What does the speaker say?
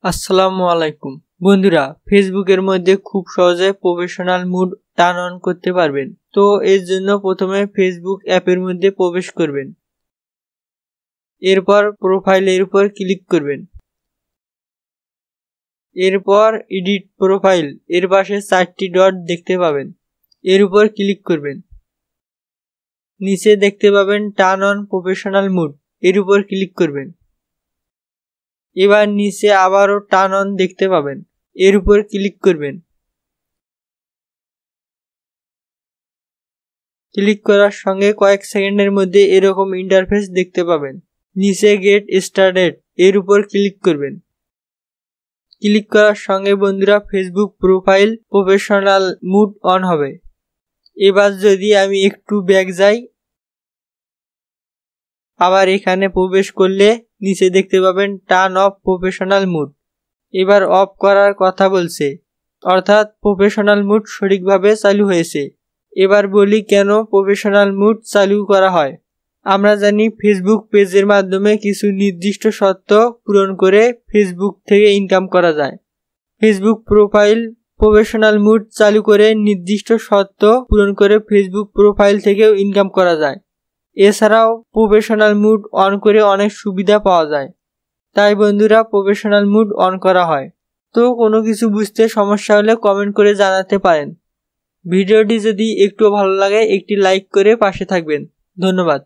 আসসালামু আলাইকুম বন্ধুরা, ফেসবুকের মধ্যে খুব সহজে প্রফেশনাল মুড টার্ন অন করতে পারবেন। তো এর জন্য প্রথমে ফেসবুক অ্যাপের মধ্যে প্রবেশ করবেন। এরপর প্রোফাইলের উপর ক্লিক করবেন। এরপর এডিট প্রোফাইল এর পাশে 4টি ডট দেখতে পাবেন, এর উপর ক্লিক করবেন। নিচে দেখতে পাবেন টার্ন অন প্রফেশনাল মুড, এর উপর ক্লিক করবেন। এবার নিচে আবারও টার্ন অন দেখতে পাবেন, এর উপর ক্লিক করবেন। ক্লিক করার সঙ্গে কয়েক সেকেন্ডের মধ্যে এরকম ইন্টারফেস দেখতে পাবেন। নিচে গেট স্টার্টেড এর উপর ক্লিক করবেন। ক্লিক করার সঙ্গে বন্ধুরা Facebook profile professional mood on হবে। এবার যদি আমি একটু ব্যাক যাই, আবার এখানে প্রবেশ করলে নিচে দেখতে পাবেন টার্ন অফ প্রফেশনাল মুড। এবার অফ করার কথা বলছে, অর্থাৎ প্রফেশনাল মুড সঠিকভাবে চালু হয়েছে। এবার বলি কেন প্রফেশনাল মুড চালু করা হয়। আমরা জানি ফেসবুক পেজের মাধ্যমে কিছু নির্দিষ্ট শর্ত পূরণ করে ফেসবুক থেকে ইনকাম করা যায়। ফেসবুক প্রোফাইল প্রফেশনাল মুড চালু করে নির্দিষ্ট শর্ত পূরণ করে ফেসবুক প্রোফাইল থেকেও ইনকাম করা যায়। এছাড়াও প্রফেশনাল মুড অন করে অনেক সুবিধা পাওয়া যায়। তাই বন্ধুরা প্রফেশনাল মুড অন করা হয়। তো কোনো কিছু বুঝতে সমস্যা হলে কমেন্ট করে জানাতে পারেন। ভিডিওটি যদি একটু ভালো লাগে একটি লাইক করে পাশে থাকবেন। ধন্যবাদ।